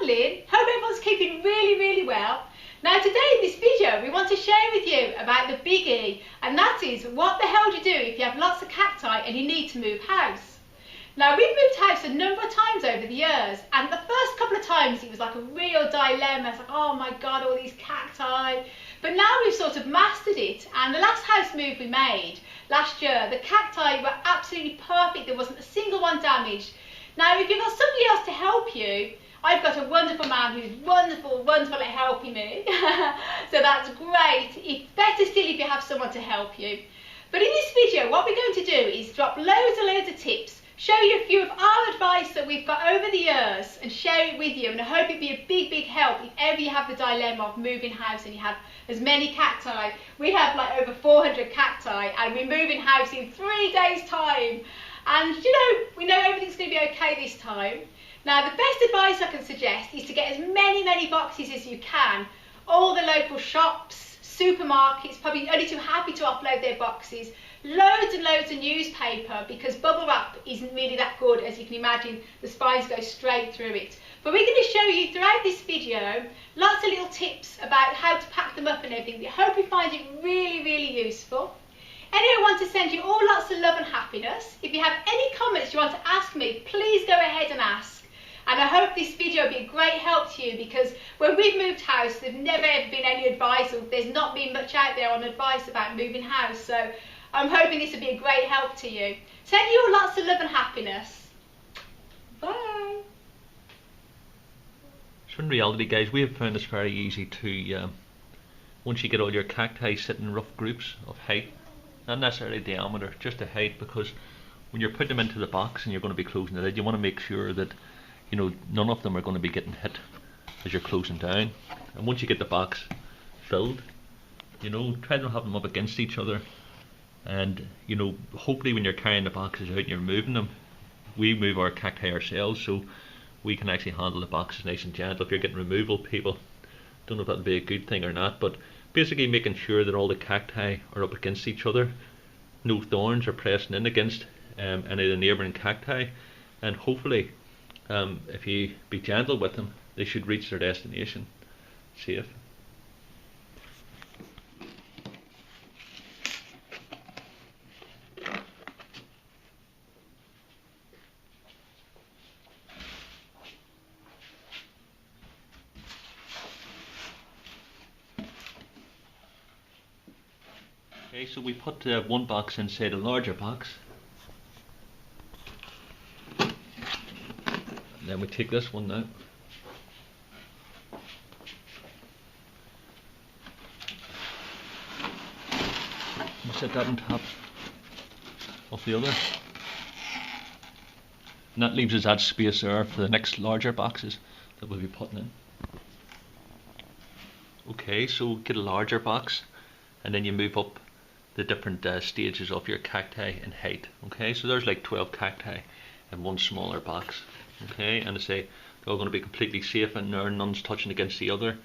I'm Lynn. Hope everyone's keeping really well. Now today in this video we want to share with you about the biggie, and that is what the hell do you do if you have lots of cacti and you need to move house. Now we've moved house a number of times over the years, and the first couple of times it was like a real dilemma. It's like, oh my god, all these cacti. But now we've sort of mastered it, and the last house move we made last year, the cacti were absolutely perfect. There wasn't a single one damaged. Now if you've got somebody else to help you, I've got a wonderful man who's wonderful at helping me. So that's great. It's better still if you have someone to help you. But in this video, what we're going to do is drop loads of tips, show you a few of our advice that we've got over the years and share it with you, and I hope it'll be a big help if ever you have the dilemma of moving house and you have as many cacti. We have like over 400 cacti and we're moving house in 3 days time. And you know, we know everything's going to be okay this time. Now the best advice I can suggest is to get as many boxes as you can. All the local shops, supermarkets, probably only too happy to offload their boxes. Loads and loads of newspaper, because bubble wrap isn't really that good, as you can imagine, the spines go straight through it. But we're going to show you throughout this video lots of little tips about how to pack them up and everything. We hope you find it really useful. Anyway, I want to send you all lots of love and happiness. If you have any comments you want to ask me, please go ahead and ask. And I hope this video will be a great help to you, because when we've moved house, there's never ever been any advice, or there's not been much out there on advice about moving house. So I'm hoping this will be a great help to you. Send you all lots of love and happiness. Bye. So in reality, guys, we have found this very easy to, once you get all your cacti sitting in rough groups of height, not necessarily diameter, just the height, because when you're putting them into the box and you're going to be closing the lid, you want to make sure that, you know, none of them are going to be getting hit as you're closing down. And once you get the box filled, you know, try to have them up against each other. And you know, hopefully when you're carrying the boxes out and you're moving them, we move our cacti ourselves, so we can actually handle the boxes nice and gentle. If you're getting removal people, don't know if that'll be a good thing or not, but basically making sure that all the cacti are up against each other, no thorns are pressing in against any of the neighbouring cacti, and hopefully if you be gentle with them, they should reach their destination safe. Okay, so we put one box inside a larger box, and then we take this one now. We set that on top of the other, and that leaves us that space there for the next larger boxes that we'll be putting in. Okay, so get a larger box, and then you move up the different stages of your cacti in height. Okay, so there's like 12 cacti in one smaller box. Okay, and I say they're all going to be completely safe and there, none's touching against the other.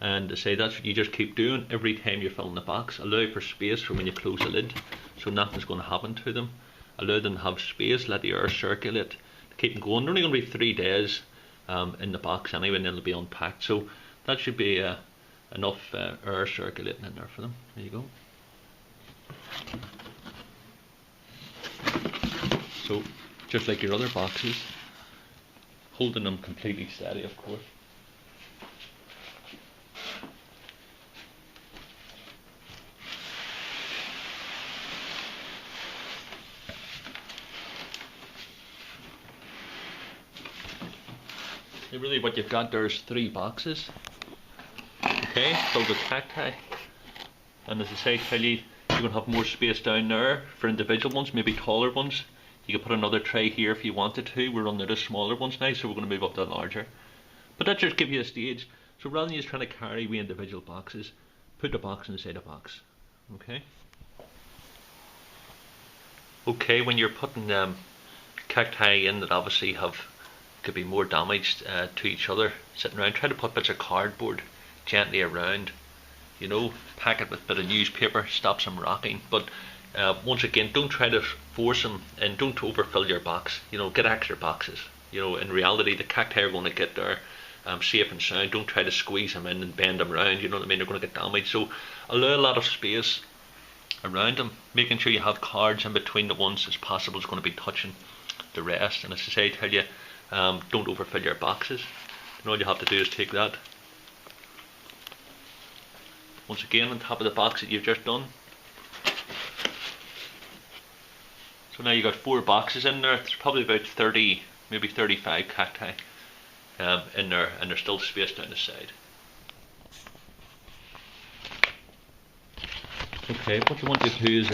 And I say that's what you just keep doing every time you're filling the box. Allow for space for when you close the lid, so nothing's going to happen to them. Allow them to have space, let the air circulate to keep them going. They're only going to be 3 days in the box anyway, and then they'll be unpacked. So that should be enough air circulating in there for them. There you go. So just like your other boxes, holding them completely steady, of course. So really what you've got there is 3 boxes, okay, filled with cacti, and as I say, tell you, you're going to have more space down there for individual ones, maybe taller ones. You could put another tray here if you wanted to. We're running out of smaller ones now, so we're going to move up to larger. But that just gives you a stage. So rather than just trying to carry away individual boxes, put the box inside a box. Okay. Okay, when you're putting cacti in that obviously could be more damaged to each other sitting around, try to put bits of cardboard gently around. You know, pack it with a bit of newspaper, stops them rocking. But once again, don't try to force them, and don't overfill your box. You know, get extra boxes. You know, in reality, the cacti are going to get there. safe and sound. Don't try to squeeze them in and bend them around, you know what I mean, they're going to get damaged. So allow a lot of space around them, making sure you have cards in between the ones as possible is going to be touching the rest. And as I say, I tell you, don't overfill your boxes, and all you have to do is take that once again on top of the box that you've just done. So now you've got 4 boxes in there. There's probably about 30, maybe 35 cacti in there, and there's still space down the side. Okay, what you want to do is,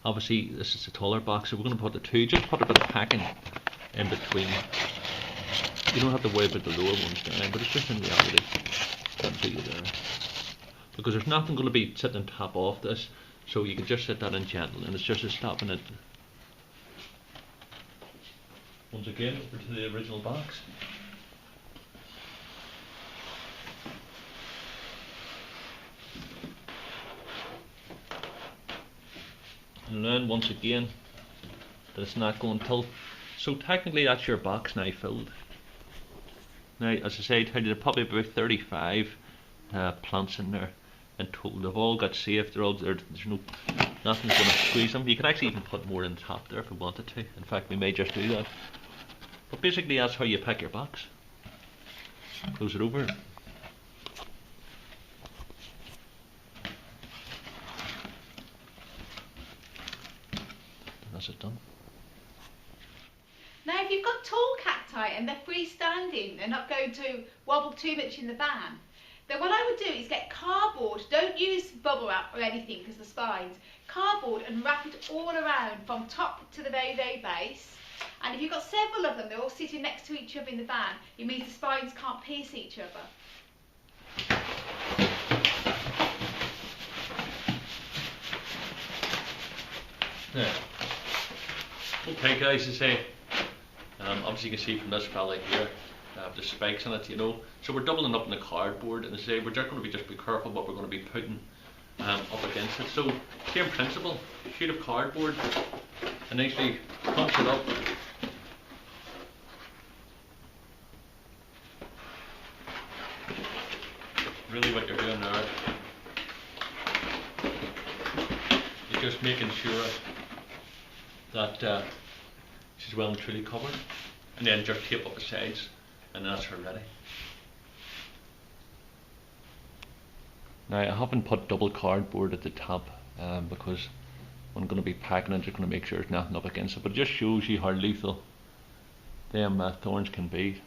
obviously this is a taller box, so we're going to put the 2, just put a bit of packing in between. You don't have to worry about the lower ones down, but it's just in reality that'll do you there. Because there's nothing going to be sitting on top of this, so you can just set that in gentle, and it's just stopping it. Once again, over to the original box. And learn once again that it's not going till. So technically that's your box now filled. Now, as I say, there's probably about 35 plants in there in total. They've all got safe. They're all there. There's nothing's going to squeeze them. You can actually even put more in top there if we wanted to. In fact, we may just do that. But basically, that's how you pack your box. Close it over. That's it done. Now, if you've got tall cacti and they're freestanding, they're not going to wobble too much in the van, then what I would do is get cardboard. Don't use bubble wrap or anything because the spines. Cardboard, and wrap it all around from top to the very, very base. And if you've got several of them, they're all sitting next to each other in the van, it means the spines can't pierce each other. Yeah. Okay guys, to say, obviously you can see from this fella here, the spikes in it, you know. So we're doubling up in the cardboard, and I say we're just going to be careful what we're going to be putting up against it. So same principle, sheet of cardboard, and nicely punch it up. Really what you're doing there, you're just making sure that she's well and truly covered, and then just tape up the sides, and that's her ready. Now I haven't put double cardboard at the top because I'm going to be packing it, just going to make sure there's nothing up against it, but it just shows you how lethal them thorns can be.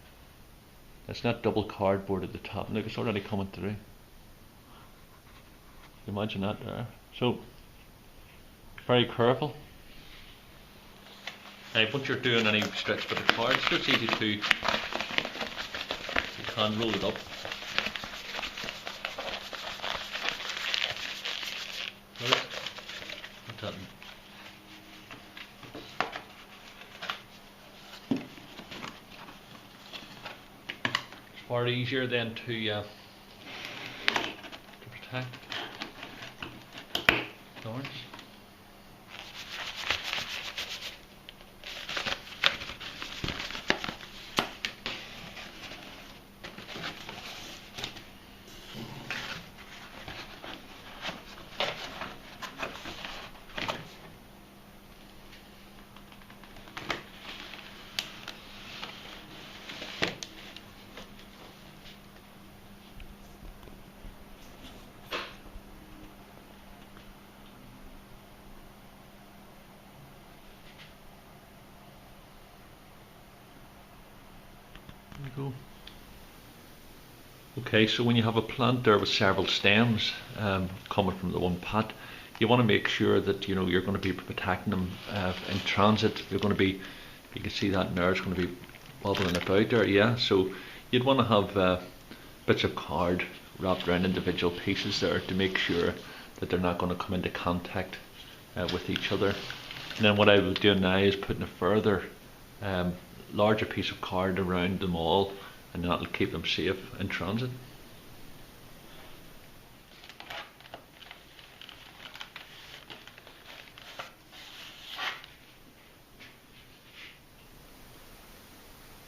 It's not double cardboard at the top. Look, it's already coming through. Imagine that there. So, very careful. Now, once you're doing any stretch with the card, it's just easy to, you can roll it up. What's happening? It's far easier then to protect thorns. Go. Okay, so when you have a plant there with several stems coming from the one pot, you want to make sure that you know you're going to be protecting them in transit. You're going to be, you can see that now it's going to be wobbling about there, yeah. So you'd want to have bits of card wrapped around individual pieces there to make sure that they're not going to come into contact with each other. And then what I will do now is putting a further larger piece of card around them all, and that will keep them safe in transit.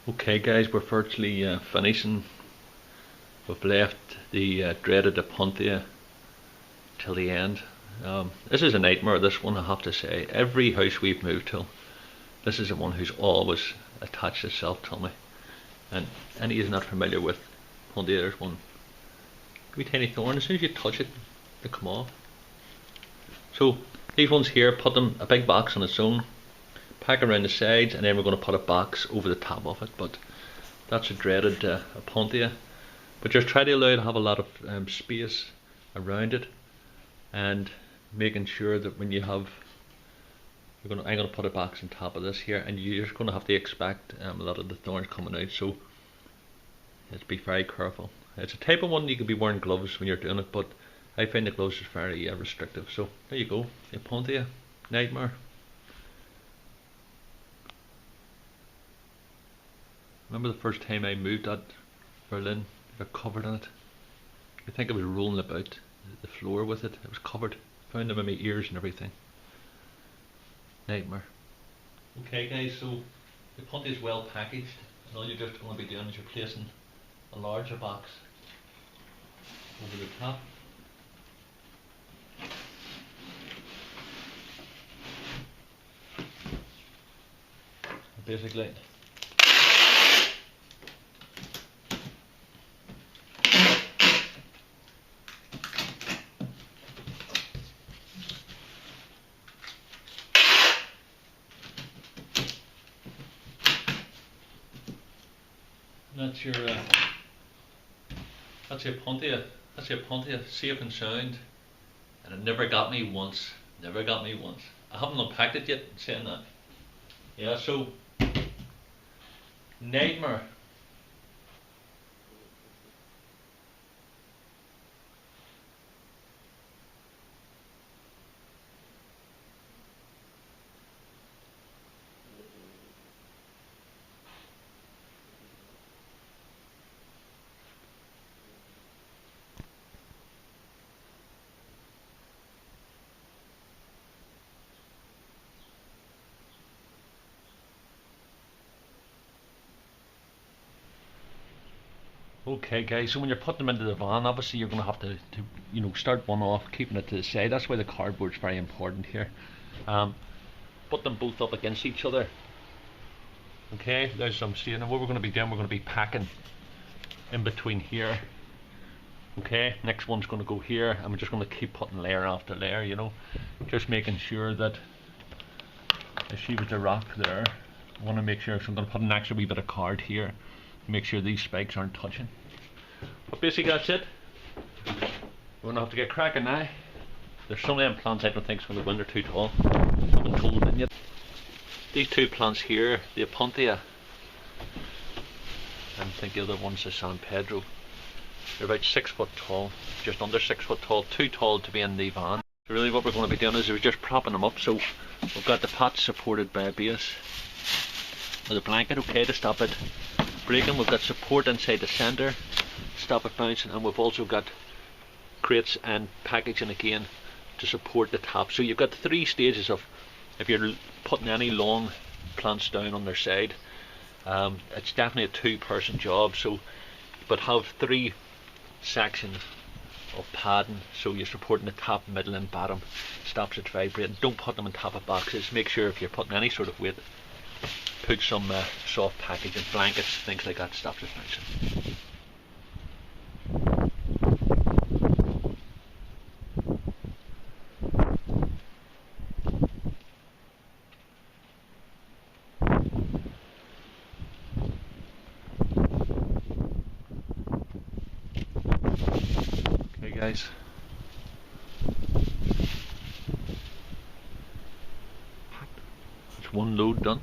Okay guys, we're virtually finishing we've left the dreaded Apontia till the end. This is a nightmare, this one, I have to say. Every house we've moved to, this is the one who's always attached itself to me. And any who's not familiar with Apontia, there's one wee tiny thorn. As soon as you touch it, they come off. So these ones here, put them a big box on its own, pack around the sides, and then we're going to put a box over the top of it. But that's a dreaded Apontia. But just try to allow it to have a lot of space around it, and making sure that when you have, I'm going to put a box on top of this here, and you're just going to have to expect a lot of the thorns coming out. So let's be very careful. It's a type of one you could be wearing gloves when you're doing it, but I find the gloves is very restrictive. So there you go, the Apontia nightmare. Remember the first time I moved that Berlin, I got covered in it. I think I was rolling about the floor with it. It was covered. Found them in my ears and everything. Nightmare. Okay guys, so the Apontia is well packaged, and all you're just going to be doing is you're placing a larger box over the top. Basically that's your that's the Apontia. That's the Apontia, safe and sound, and it never got me once. Never got me once. I haven't unpacked it yet, saying that. Yeah, so nightmare. Okay guys, so when you're putting them into the van, obviously you're going to have to you know, start one off, keeping it to the side. That's why the cardboard's very important here. Put them both up against each other. Okay, there's some seeing. And what we're going to be doing, we're going to be packing in between here. Okay, next one's going to go here, and we're just going to keep putting layer after layer, you know, just making sure that if she was a rock there, I want to make sure, so I'm going to put an extra wee bit of card here, make sure these spikes aren't touching. But basically that's it. We're going to have to get cracking now. There's some of them plants I don't think is going to win, they're too tall. I haven't told them in yet. These two plants here, the Apontia, and I think the other one's the San Pedro. They're about 6 foot tall, just under 6 foot tall, too tall to be in the van. So really what we're going to be doing is we're just propping them up. So we've got the pot supported by a base with a blanket, okay, to stop it breaking. We've got support inside the centre, stop it bouncing, and we've also got crates and packaging again to support the top. So you've got 3 stages of, if you're putting any long plants down on their side, it's definitely a 2-person job. So, but have 3 sections of padding, so you're supporting the top, middle and bottom, stops it vibrating. Don't put them on top of boxes. Make sure if you're putting any sort of weight, put some soft packaging, blankets, things like that, stops it bouncing. Okay guys, it's one load done.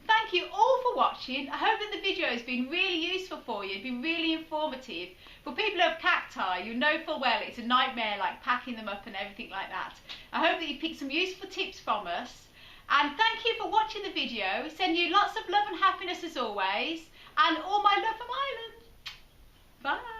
Thank you all for watching. I hope that the video has been really useful for you, been really informative. For people who have cacti, you know full well it's a nightmare, like packing them up and everything like that. I hope that you picked some useful tips from us. And thank you for watching the video. Send you lots of love and happiness as always. And all my love from Ireland. Bye.